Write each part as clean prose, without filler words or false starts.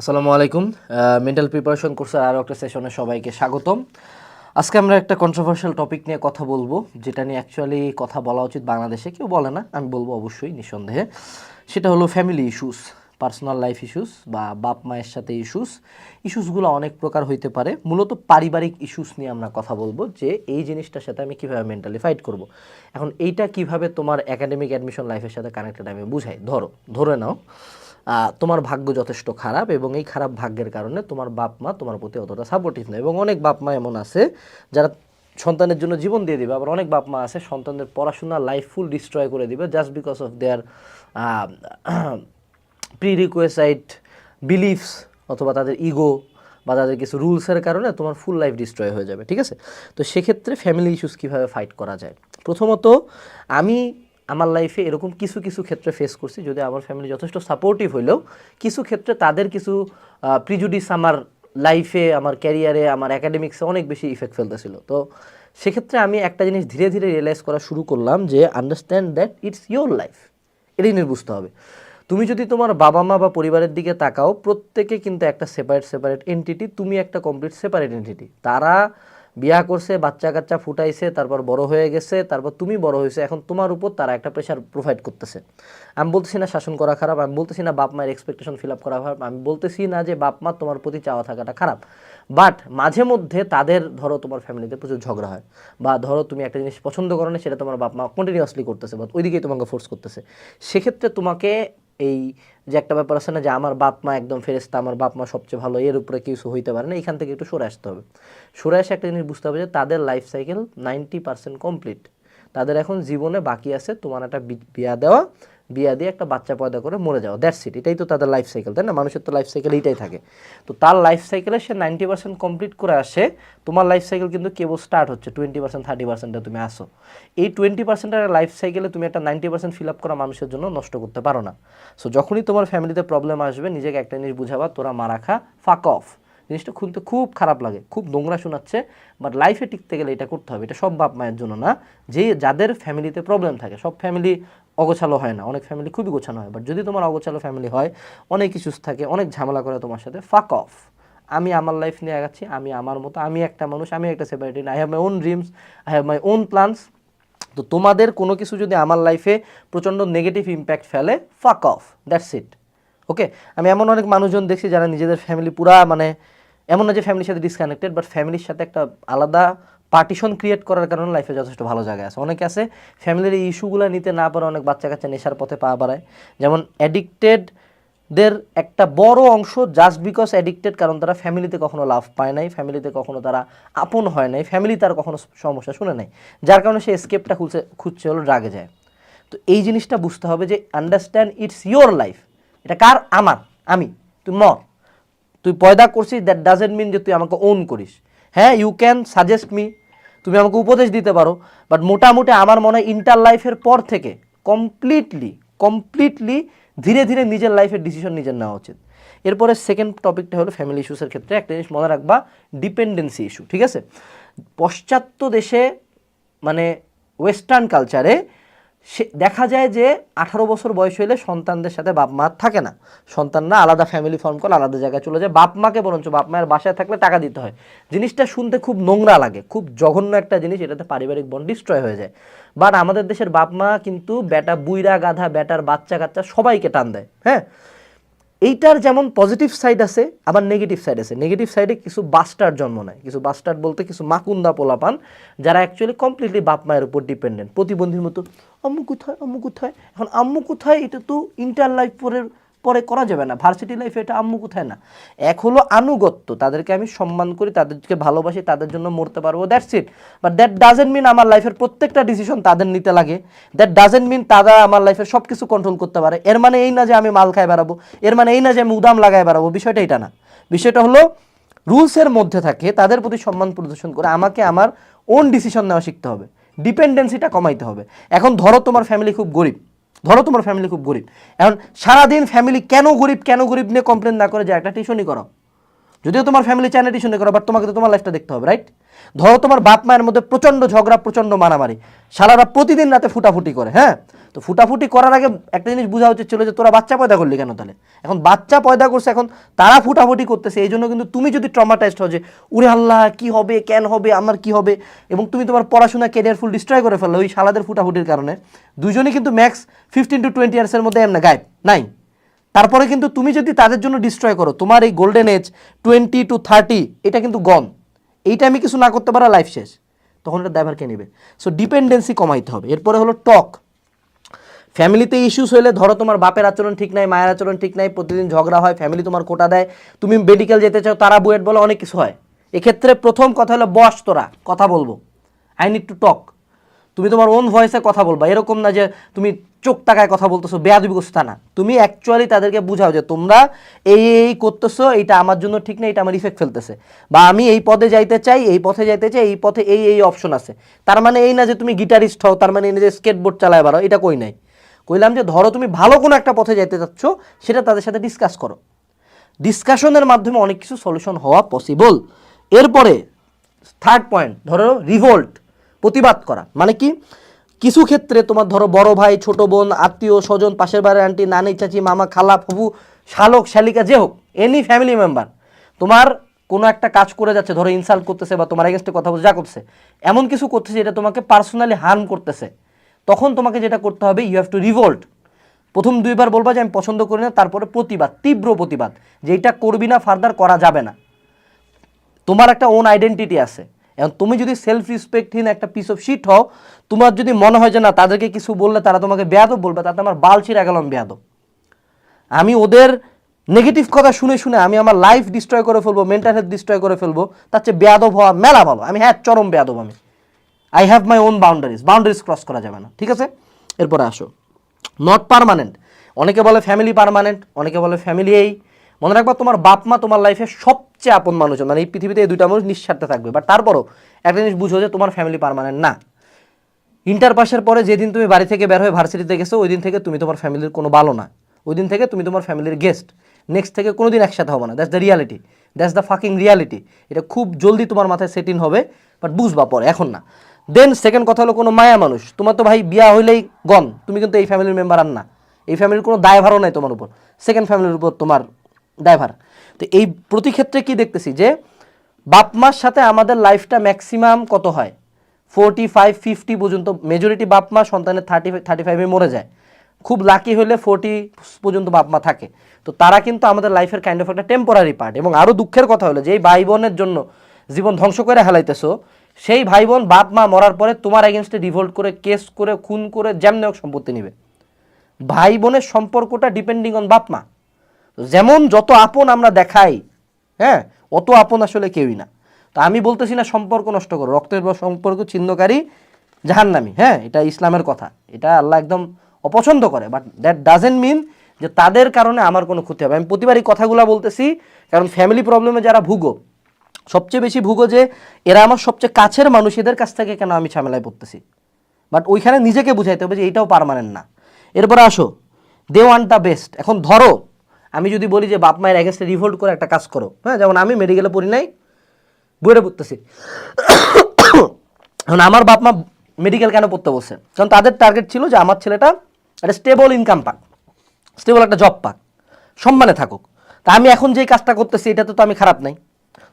আসসালামু আলাইকুম। Mental preparation কোর্সের আরও একটা সেশনে সবাইকে স্বাগতম। আজকে আমরা একটা কন্ট্রোভার্সিয়াল টপিক নিয়ে কথা বলবো, যেটা নিয়ে অ্যাকচুয়ালি কথা বলা উচিত বাংলাদেশে, কেউ বলে না, আমি বলবো অবশ্যই নিঃসন্দেহে। সেটা হলো family issues, personal life issues বা বাপ মায়ের সাথে ইস্যুসগুলো অনেক প্রকার হইতে পারে। মূলত পারিবারিক ইস্যুস নিয়ে আমরা কথা বলবো, যে এই জিনিসটার সাথে আমি কীভাবে মেন্টালি ফাইট করব। এখন এইটা কিভাবে তোমার একাডেমিক অ্যাডমিশন লাইফের সাথে কানেক্টেড আমি বুঝাই। ধরে নাও তোমার ভাগ্য যথেষ্ট খারাপ এবং এই খারাপ ভাগ্যের কারণে তোমার বাপ মা তোমার প্রতি অতটা সাপোর্টিভ নয়, এবং অনেক বাপ মা এমন আছে যারা সন্তানের জন্য জীবন দিয়ে দিবে, আবার অনেক বাপ মা আছে সন্তানদের পড়াশোনা লাইফ ফুল ডিস্ট্রয় করে দিবে just because of their prerequisite beliefs অথবা তাদের ইগো বা তাদের কিছু রুলসের কারণে তোমার ফুল লাইফ ডিস্ট্রয় হয়ে যাবে। ঠিক আছে, তো সেক্ষেত্রে ফ্যামিলি ইস্যুস কীভাবে ফাইট করা যায়। প্রথমত, আমি আমার লাইফে এরকম কিছু কিছু ক্ষেত্রে ফেস করছি, যদি আমার ফ্যামিলি যথেষ্ট সাপোর্টিভ হইলেও কিছু ক্ষেত্রে তাদের কিছু প্রিজুডিস আমার লাইফে, আমার ক্যারিয়ারে, আমার অ্যাকাডেমিক্সে অনেক বেশি ইফেক্ট ফেলতেছিল। তো সেক্ষেত্রে আমি একটা জিনিস ধীরে ধীরে রিয়েলাইজ করা শুরু করলাম, যে understand that it's your life. এটাই নিয়ে বুঝতে হবে। তুমি যদি তোমার বাবা মা বা পরিবারের দিকে তাকাও, প্রত্যেকে কিন্তু একটা সেপারেট এন্টিটি, তুমি একটা কমপ্লিট সেপারেট এন্টিটি। তারা বিয়া করছে, বাচ্চা কাচ্চা ফুটাইছে, তারপর বড় হয়ে গেছে, তারপর তুমি বড় হয়েছে, এখন তোমার উপর তারা একটা প্রেশার প্রোভাইড করতেছে। আমি বলতেছি না শাসন করা খারাপ, আমি বলতেছি না বাপ মায়ের এক্সপেকটেশন ফিল আপ করা খারাপ, আমি বলতেছি না যে বাপ মা তোমার প্রতি চাওয়া থাকাটা খারাপ। বাট মাঝে মধ্যে তাদের, ধরো তোমার ফ্যামিলিতে প্রচুর ঝগড়া হয়, বা ধরো তুমি একটা জিনিস পছন্দ করো না, সেটা তোমার বাপ মা কন্টিনিউয়াসলি করতেছে, বা ওইদিকেই তোমাকে ফোর্স করতেছে। সেক্ষেত্রে তোমাকে এই যে একটা ব্যাপার আছে না, যে আমার বাপ মা একদম ফেরেশতা, আমার বাপ মা সবচেয়ে ভালো, এর উপরে কিছু হইতে পারে না, এখান থেকে একটু সরে আসতে হবে। সরে এসে একটা জিনিস বুঝতে হবে যে তাদের লাইফ সাইকেল 90% কমপ্লিট। তাদের এখন জীবনে বাকি আছে তোমার একটা বিয়া দেওয়া, বিয়া দিয়ে একটা বাচ্চা পয়দা করে মরে যাওয়া, দ্যাটস ইট। এটাই তো তাদের লাইফ সাইকেল, তাই না? মানুষের তো লাইফ সাইকেল এইটাই থাকে। তো তার লাইফ সাইকেলে সে 90% কমপ্লিট করে আসে, তোমার লাইফ সাইকেল কিন্তু কেবল স্টার্ট হচ্ছে 20% 30%-এ তুমি আসো। এই 20%-এর লাইফ সাইকেলে তুমি একটা 90% ফিল আপ করা মানুষের জন্য নষ্ট করতে পারো না। সো যখনই তোমার ফ্যামিলিতে প্রবলেম আসবে, নিজেকে একটা জিনিস বুঝাবা, তোরা মারা খা, ফাক অফ। জিনিসটা খুলতে খুব খারাপ লাগে, খুব নোংরা শোনাচ্ছে, বাট লাইফে টিকতে গেলে এটা করতে হবে। এটা সব বাপ মায়ের জন্য না, যাদের ফ্যামিলিতে প্রবলেম থাকে। সব ফ্যামিলি অগোছালো হয় না, অনেক ফ্যামিলি খুবই গোছানো হয়। বাট যদি তোমার অগোছালো ফ্যামিলি হয়, অনেক ইস্যুস থাকে, অনেক ঝামেলা করে তোমার সাথে, ফাক অফ। আমি আমার লাইফ নিয়ে আগাচ্ছি, আমি আমার মতো, আমি একটা মানুষ, আমি একটা separate, I have my own dreams, I have my own plans. তো তোমাদের কোনো কিছু যদি আমার লাইফে প্রচণ্ড নেগেটিভ ইম্প্যাক্ট ফেলে, ফাক অফ, দ্যাটস ইট। ওকে, আমি এমন অনেক মানুষজন দেখছি যারা নিজেদের ফ্যামিলি পুরা, মানে এমন না যে ফ্যামিলির সাথে ডিসকানেক্টেড, বাট ফ্যামিলির সাথে একটা আলাদা পার্টিশন ক্রিয়েট করার কারণে লাইফে যথেষ্ট ভালো জায়গায় আছে। অনেকে আছে ফ্যামিলির এই ইস্যুগুলো নিতে না পারে, অনেক বাচ্চা কাচ্চা নেশার পথে পা বাড়ায়। যেমন অ্যাডিক্টেডদের একটা বড় অংশ জাস্ট বিকজ অ্যাডিক্টেড, কারণ তারা ফ্যামিলিতে কখনো লাভ পায় নাই, ফ্যামিলিতে কখনো তারা আপন হয় নাই, ফ্যামিলি তার কখনো সমস্যা শুনে নাই, যার কারণে সে এসকেপটা খুঁজছে হলো ড্রাগে যায়। তো এই জিনিসটা বুঝতে হবে যে আন্ডারস্ট্যান্ড ইটস ইয়োর লাইফ। এটা কার? আমার, আমি। তুই মর, তুই পয়দা করছিস, দ্যাট ডাজেন্ট মিন যে তুই আমাকে ওন করিস। হ্যাঁ, ইউ ক্যান সাজেস্ট মি, তুমি আমাকে উপদেশ দিতে পারো, বাট মোটামুটি আমার মনে হয় ইন্টার লাইফের পর থেকে কমপ্লিটলি ধীরে ধীরে নিজের লাইফের ডিসিশন নিজের নেওয়া উচিত। এরপরে সেকেন্ড টপিকটা হলো ফ্যামিলি ইস্যুসের ক্ষেত্রে একটা জিনিস মনে রাখবা, ডিপেন্ডেন্সি ইস্যু। ঠিক আছে, পাশ্চাত্য দেশে, মানে ওয়েস্টার্ন কালচারে দেখা যায় যে 18 বছর বয়স হলে সন্তানদের সাথে বাপ মা থাকে না, সন্তানরা আলাদা ফ্যামিলি ফর্ম করে আলাদা জায়গায় চলে যায়, বাপ মাকে বরঞ্চ বাপ মায়ের বাসায় থাকলে টাকা দিতে হয়। জিনিসটা শুনতে খুব নোংরা লাগে, খুব জঘন্য একটা জিনিস, এটাতে পারিবারিক বন্ড ডিস্ট্রয় হয়ে যায়। বাট আমাদের দেশের বাপ মা কিন্তু বেটা বুইরা গাধা, বেটার বাচ্চা কাচ্চা সবাইকে টান দেয়। হ্যাঁ, এইটার যেমন পজিটিভ সাইড আছে, আবার নেগেটিভ সাইড আছে। নেগেটিভ সাইডে কিছু বাস্টার্ড জন্ম নেয়, কিছু বাস্টার্ড বলতে কিছু মাকুন্দা পোলাপান, যারা অ্যাকচুয়ালি কমপ্লিটলি বাপ মায়ের উপর ডিপেন্ডেন্ট, প্রতিবন্ধীর মতো। আম্মু কোথায়, আম্মু কোথায়? এখন আম্মু কোথায় এটা তো ইন্টার লাইফ পরে করা যাবে না, ভার্সিটি লাইফে এটা আম্মু কোথায় না। এক হলো আনুগত্য, তাদেরকে আমি সম্মান করি, তাদেরকে ভালোবাসি, তাদের জন্য মরতে পারবো, that's it. But that doesn't mean আমার লাইফের প্রত্যেকটা ডিসিশন তাদের নিতে লাগে, দ্যাট ডাজেন্ট মিন তারা আমার লাইফের সব কিছু কন্ট্রোল করতে পারে। এর মানে এই না যে আমি মাল খাই বেড়াবো, এর মানে এই না যে আমি উদাম লাগায় বেড়াবো, বিষয়টা এটা না। বিষয়টা হলো রুলসের মধ্যে থাকে, তাদের প্রতি সম্মান প্রদর্শন করে আমাকে আমার ওন ডিসিশন নেওয়া শিখতে হবে, ডিপেন্ডেন্সিটা কমাইতে হবে। এখন ধরো তোমার ফ্যামিলি খুব গরিব, এখন সারাদিন ফ্যামিলি কেন গরিব নিয়ে কমপ্লেন না করে যে একটা টিউশনই করো, যদিও তোমার ফ্যামিলি চায় না টিউশন করো, বাট তোমাকে তো তোমার লাইফটা দেখতে হবে, রাইট? ধরো তোমার বাপ মায়ের মধ্যে প্রচণ্ড ঝগড়া, প্রচণ্ড মারামারি, সারারা প্রতিদিন রাতে ফুটাফুটি করে, হ্যাঁ? তো ফুটাফুটি করার আগে একটা জিনিস বোঝা উচিত ছিল যে তোরা বাচ্চা পয়দা করলি কেন তাহলে? এখন বাচ্চা পয়দা করছে, এখন তারা ফুটাফুটি করতেছে, এই জন্য কিন্তু তুমি যদি ট্রমাটাইজড হও যে উরে আল্লাহ কি হবে, কেন হবে, আমার কি হবে, এবং তুমি তোমার পড়াশোনা ক্যারিয়ার ফুল ডিস্ট্রয় করে ফেললে ওই শালাদের ফুটাফুটির কারণে, দুজনই কিন্তু ম্যাক্স 15 to 20 ইয়ার্সের মধ্যে এমনি গায়েব নাই। তারপরে কিন্তু তুমি যদি তাদের জন্য ডিস্ট্রয় করো, তোমার এই গোল্ডেন এজ 20 to 30 এটা কিন্তু গন, এইটা আমি কিছু না করতে পারা লাইফ শেষ, তখন এটা ড্রাইভার কে নেবে। সো ডিপেন্ডেন্সি কমাইতে হবে। এরপরে হলো টক। ফ্যামিলিতে ইস্যুস হলে, ধরো তোমার বাপের আচরণ ঠিক নাই, মায়ের আচরণ ঠিক নাই, প্রতিদিন ঝগড়া হয়, ফ্যামিলি তোমার কোটা দেয়, তুমি মেডিকেল যেতে চাও, তারা বুয়েট বলে, অনেক কিছু হয়। এক্ষেত্রে প্রথম কথা হলো বস, তোরা কথা বলবো, আই নিড টু টক। তুমি তোমার ওন ভয়েসে কথা বলবা, এরকম না যে তুমি চোখ তাকায় কথা বলতেছো, বেয়াদবি করছো, তা না। তুমি অ্যাকচুয়ালি তাদেরকে বুঝাও যে তোমরা এই করতেছো, এইটা আমার জন্য ঠিক না, এটা আমার ইফেক্ট ফেলতেছে, বা আমি এই পদে যাইতে চাই, এই পথে যাইতে চাই, এই পথে এই অপশন আছে। তার মানে এই না যে তুমি গিটারিস্ট হও, তার মানে এই না যে স্কেটবোর্ড চালায় বাড়ো, এটা কই নাই। কইলাম যে ধরো তুমি ভালো কোনো একটা পথে যাইতে চাচ্ছ, সেটা তাদের সাথে ডিসকাস করো, ডিসকাশনের মাধ্যমে অনেক কিছু সলিউশন হওয়া পসিবল। এরপরে থার্ড পয়েন্ট, ধরো রিভোল্ট, প্রতিবাদ করা। মানে কি, কিছু ক্ষেত্রে তোমার ধরো বড় ভাই, ছোট বোন, আত্মীয় স্বজন, পাশের বাড়ির আন্টি, নানি, চাচি, মামা, খালা, ফুফু, শালক, শালিকা, যে হোক, এনি ফ্যামিলি মেম্বার তোমার কোনো একটা কাজ করে যাচ্ছে, ধরো ইনসাল্ট করতেছে বা তোমার এগেনস্টে কথা বলছে, যা করতেছে, এমন কিছু করতেছে যেটা তোমাকে পার্সোনালি হার্ম করতেছে, তখন তোমাকে যেটা করতে হবে, ইউ হ্যাভ টু রিভোল্ট। প্রথম দুইবার বলবা যে আমি পছন্দ করি না, তারপরে প্রতিবাদ, তীব্র প্রতিবাদ, যে এটা করবি না, ফার্দার করা যাবে না। তোমার একটা ওন আইডেন্টিটি আছে, এখন তুমি যদি সেলফ রেসপেক্টহীন একটা পিস অফ শিট হও, তোমার যদি মনে হয় যে না তাদেরকে কিছু বললে তারা তোমাকে বেয়াদব বলবে, তাতে আমার বাল ছিঁড়া গেলাম বেয়াদব, আমি ওদের নেগেটিভ কথা শুনে শুনে আমি আমার লাইফ ডিস্ট্রয় করে ফেলবো, মেন্টাল হেলথ ডিস্ট্রয় করে ফেলবো, তার চেয়ে বেয়াদব হওয়া মেলা ভালো। আমি হ্যাঁ চরম বেয়াদব, আমি I have my own boundaries cross করা যাবে না, ঠিক আছে? এরপরে আসো নট পার্মানেন্ট। অনেকে বলে ফ্যামিলি পার্মানেন্ট, অনেকে বলে ফ্যামিলি এই। মনে রাখবা তোমার বাপ মা তোমার লাইফে সবচেয়ে আপন মানুষ, মানে এই পৃথিবীতে এই দুইটা মানুষ নিঃস্বার্থে থাকবে, বাট তারপরও একটা জিনিস বুঝো যে তোমার ফ্যামিলি পার্মানেন্ট না। ইন্টার পাসের পরে যেদিন তুমি বাড়ি থেকে বের হয়ে ভার্সিটিতে গেছো, ওই দিন থেকে তুমি তোমার ফ্যামিলির কোনো ভালো না, ওই দিন থেকে তুমি তোমার ফ্যামিলির গেস্ট, নেক্সট থেকে কোনো দিন একসাথে হবে না। That's the reality, that's the fucking reality. এটা খুব জলদি তোমার মাথায় সেট ইন হবে, বাট বুঝবা পরে, এখন না। দেন সেকেন্ড কথা হলো কোনো মায়া মানুষ, তোমার তো ভাই বিয়া হইলেই গন, তুমি কিন্তু এই ফ্যামিলির মেম্বার আর না, এই ফ্যামিলির কোনো দায়ভারও নাই তোমার উপর, সেকেন্ড ফ্যামিলির উপর তোমার দায়ভার। তো এই প্রতি ক্ষেত্রে কি দেখতেছি যে বাপ মার সাথে আমাদের লাইফটা ম্যাক্সিমাম কত হয়, 45-50 পর্যন্ত, মেজরিটি বাপ মা সন্তানের 30-35-এ মরে যায়, খুব লাকি হলে 40 পর্যন্ত বাপ মা থাকে। তো তারা কিন্তু আমাদের লাইফের কাইন্ড অফ একটা টেম্পোরারি পার্ট। এবং আরও দুঃখের কথা হলো যে এই ভাই বোনের জন্য জীবন ধ্বংস করে হেলাইতেছো, সেই ভাই বোন বাপ মা মরার পরে তোমার এগেনস্টে রিভোল্ট করে, কেস করে, খুন করে, যেমন হোক সম্পত্তি নিবে। ভাই বোনের সম্পর্কটা ডিপেন্ডিং অন বাপ মা। যেমন যত আপন আমরা দেখাই, হ্যাঁ, অত আপন আসলে কেউই না। তো আমি বলতেছি না সম্পর্ক নষ্ট করো, রক্তের সম্পর্ক ছিন্নকারী জাহান্নামী, হ্যাঁ, এটা ইসলামের কথা, এটা আল্লাহ একদম অপছন্দ করে, বাট দ্যাট ডাজেন্ট মিন যে তাদের কারণে আমার কোনো ক্ষতি হবে। আমি প্রতিবারই কথাগুলো বলতেছি, কারণ ফ্যামিলি প্রবলেমে যারা ভুগো, সবচেয়ে বেশি ভুগো যে এরা আমার সবচেয়ে কাছের মানুষ, এদের কাছ থেকে কেন আমি ঝামেলায় পড়তেছি, বাট ওইখানে নিজেকে বুঝাইতে হবে যে এইটাও পার্মানেন্ট না। এরপরে আসো দে ওয়ান্ট দ্য বেস্ট। এখন ধরো আমি যদি বলি যে বাপ মায়ের এগেনস্টে রিভোল্ট করে একটা কাজ করো, হ্যাঁ, যেমন আমি মেডিকেলে পড়ি নাই, বইয়ে পড়তেছি, এখন আমার বাপ মা মেডিকেল কেন পড়তে বলছে, কারণ তাদের টার্গেট ছিল যে আমার ছেলেটা একটা স্টেবল ইনকাম পাক, স্টেবল একটা জব পাক, সম্মানে থাকুক। তা আমি এখন যেই কাজটা করতেছি এটাতে তো আমি খারাপ নাই,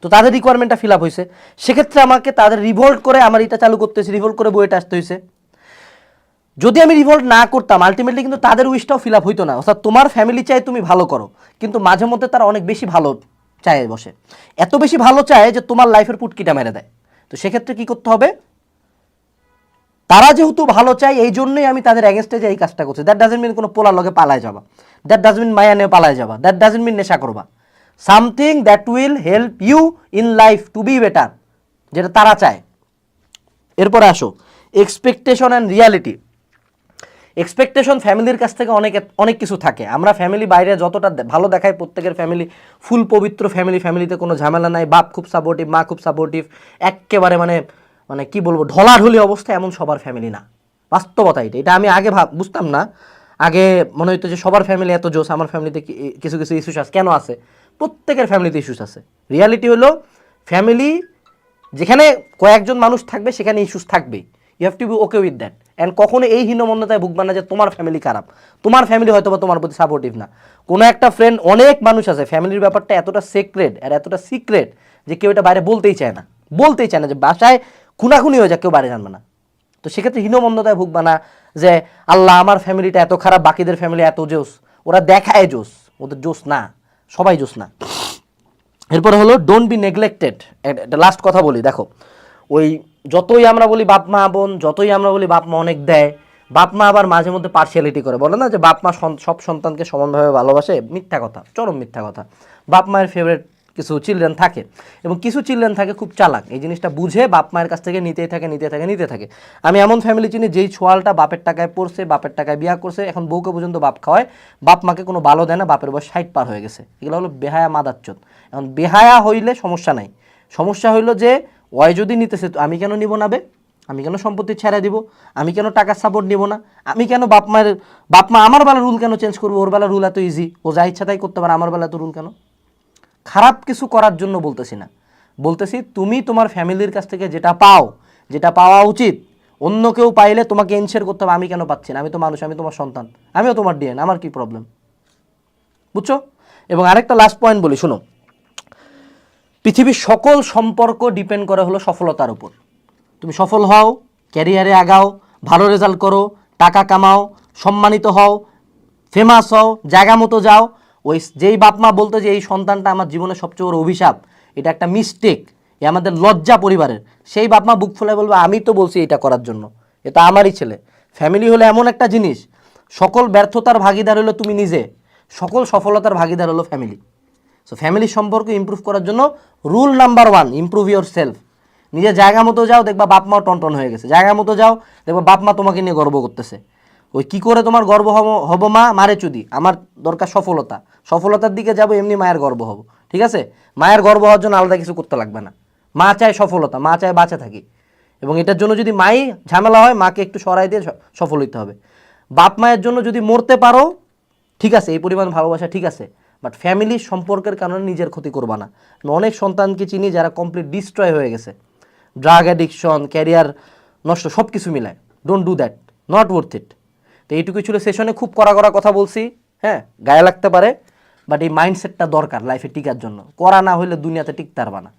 তো তাদের রিকোয়ারমেন্টটা ফিল আপ হয়েছে, সেক্ষেত্রে আমাকে তাদের রিভোল্ট করে আমার এটা চালু করতেছি, রিভোল্ট করে বইটা আসতে হয়েছে। যদি আমি রিভোল্ট না করতাম, আলটিমেটলি কিন্তু তাদের উইশটাও ফিল আপ হইতো না। অর্থাৎ তোমার ফ্যামিলি চাই তুমি ভালো করো, কিন্তু মাঝে মধ্যে তারা অনেক বেশি ভালো চায় বসে, এত বেশি ভালো চায় যে তোমার লাইফের পুটকিটা মেরে দেয়। তো সেক্ষেত্রে কি করতে হবে, তারা যেহেতু ভালো চায় এই জন্যই আমি তাদের এগেনস্টে যে এই কাজটা করছি। দ্যাট ডাজেন্ট মিন কোনো পোলার লগে পালায় যাবা, দ্যাট ডাজেন্ট মিন মায়া নিয়ে পালায় যাবা, দ্যাট ডাজেন্ট মিন নেশা করবা, something that will help you in life to be better, যেটা তারা চায়। এরপরে আসো এক্সপেকটেশন অ্যান্ড রিয়ালিটি। এক্সপেকটেশন ফ্যামিলির কাছ থেকে অনেক অনেক কিছু থাকে। আমরা ফ্যামিলি বাইরে যতটা ভালো দেখায়, প্রত্যেকের ফ্যামিলি ফুল পবিত্র ফ্যামিলি, ফ্যামিলিতে কোনো ঝামেলা নাই, বাপ খুব সাপোর্টিভ, মা খুব সাপোর্টিভ, একেবারে মানে মানে কি বলবো ঢলাঢলি অবস্থা, এমন সবার ফ্যামিলি না। বাস্তবতা এটা আমি আগে বুঝতাম না। আগে মনে হতো যে সবার ফ্যামিলি এত জোস, আমার ফ্যামিলিতে কিছু কিছু ইস্যুস আছে। কেন আছে? প্রত্যেকের ফ্যামিলিতে ইস্যুস আছে। রিয়ালিটি হলো ফ্যামিলি যেখানে কয়েকজন মানুষ থাকবে সেখানে ইস্যুস থাকবেই, you have to be okay with that. And কখনো এই হীনমন্যতায় ভুগবা না যে তোমার ফ্যামিলি খারাপ, তোমার ফ্যামিলি হয়তো বা তোমার প্রতি সাপোর্টিভ না। কোনো একটা ফ্রেন্ড, অনেক মানুষ আছে ফ্যামিলির ব্যাপারটা এতটা সিক্রেট আর এতটা সিক্রেট যে কেউ এটা বাইরে বলতেই চায় না, যে বাসায় খুনাখুনি হয়ে যায়, কেউ বাইরে জানবে না। তো সেক্ষেত্রে হীনমন্যতায় ভুগবা না যে আল্লাহ আমার ফ্যামিলিটা এত খারাপ, বাকিদের ফ্যামিলি এত জোস। ওরা দেখায় জোস, ওদের জোস না, সবাই জোস না। এরপরে হলো ডোন্ট বি নেগলেক্টেড। এটা লাস্ট কথা বলি, দেখো ওই যতই আমরা বলি বাপ মা বোন, যতই আমরা বলি বাপ মা অনেক দেয়, বাপ মা আবার মাঝে মধ্যে পার্সিয়ালিটি করে, বলে না যে বাপ মা সব সন্তানকে সমানভাবে ভালোবাসে, মিথ্যা কথা, চরম মিথ্যা কথা। বাপ মায়ের ফেভারিট কিছু চিলড্রেন থাকে এবং কিছু চিলড্রেন থাকে খুব চালাক, এই জিনিসটা বুঝে বাপ মায়ের কাছ থেকে নিতেই থাকে। আমি এমন ফ্যামিলি চিনি যেই ছোয়ালটা বাপের টাকায় পড়ছে, বাপের টাকায় বিয়া করছে, এখন বউকে পর্যন্ত বাপ খাওয়ায়, বাপ মাকে কোনো ভালো দেয় না, বাপের বয়স 60 পার হয়ে গেছে। এগুলো হলো বেহায়া মাদাচ্চোদ। এখন বেহায়া হইলে সমস্যা নাই, সমস্যা হইলো যে ওই যদি নিতেছে তো আমি কেন নিব না বে, আমি কেন সম্পত্তি ছেড়ে দিব, আমি কেন টাকার সাপোর্ট নিব না, আমি কেন বাপ মা আমার বেলা রুল কেন চেঞ্জ করবো, ওর বেলা রুল এত ইজি, ও যা ইচ্ছা তাই করতে পারে, আমার বেলা এত রুল কেন? খারাপ কিছু করার জন্য বলতেছি না, বলতেছি তুমি তোমার ফ্যামিলির কাছ থেকে যেটা পাও, যেটা পাওয়া উচিত, অন্য কেউ পাইলে তোমাকে এনশিওর করতে হবে আমি কেন পাচ্ছি না, আমি তো মানুষ, আমি তোমার সন্তান, আমিও তোমার ডিএন, আমার কি প্রবলেম? বুঝছো? এবং আরেকটা লাস্ট পয়েন্ট বলি, শোনো, পৃথিবীর সকল সম্পর্ক ডিপেন্ড করে হলো সফলতার উপর। তুমি সফল হও, ক্যারিয়ারে আগাও, ভালো রেজাল্ট করো, টাকা কামাও, সম্মানিত হও, ফেমাস হও, জায়গা মতো যাও, ওই যেই বাপ মা বলতো যে এই সন্তানটা আমার জীবনের সবচেয়ে বড় অভিশাপ, এটা একটা মিস্টেক, এ আমাদের লজ্জা পরিবারের, সেই বাপ মা বুক ফুলে বলবে আমি তো বলছি এটা করার জন্য, এটা আমারই ছেলে। ফ্যামিলি হলো এমন একটা জিনিস, সকল ব্যর্থতার ভাগিদার হলো তুমি নিজে, সকল সফলতার ভাগিদার হলো ফ্যামিলি। সো ফ্যামিলির সম্পর্ক ইমপ্রুভ করার জন্য rule number 1, improve your self. নিজের জায়গা মতো যাও, দেখবা বাপ মাও টনটন হয়ে গেছে, জায়গা মতো যাও, দেখবা বাপ মা তোমাকে নিয়ে গর্ব করতেছে। ওই কি করে তোমার গর্ব হব মা, মারে চুদি, আমার দরকার সফলতা, সফলতার দিকে যাবো, এমনি মায়ের গর্ব হব, ঠিক আছে? মায়ের গর্ব হওয়ার জন্য আলাদা কিছু করতে লাগবে না, মা চায় সফলতা, মা চায় বাঁচে থাকি, এবং এটার জন্য যদি মাই ঝামেলা হয়, মাকে একটু সরাই দিয়ে সফল হইতে হবে। বাপ মায়ের জন্য যদি মরতে পারো ঠিক আছে, এই পরিমাণ ভালোবাসা ঠিক আছে, বাট ফ্যামিলির সম্পর্কের কারণে নিজের ক্ষতি করবা না। আমি অনেক সন্তানকে চিনি যারা কমপ্লিট ডিস্ট্রয় হয়ে গেছে, ড্রাগ অ্যাডিকশন, ক্যারিয়ার নষ্ট, সব কিছু মিলায়। Don't do that, not worth it. তো এইটুকুই ছিল সেশনে, খুব কড়া কথা বলছি, হ্যাঁ গায়ে লাগতে পারে, বাট এই মাইন্ডসেটটা দরকার লাইফে টিকার জন্য, করা না হলে দুনিয়াতে টিকতে পারবা না।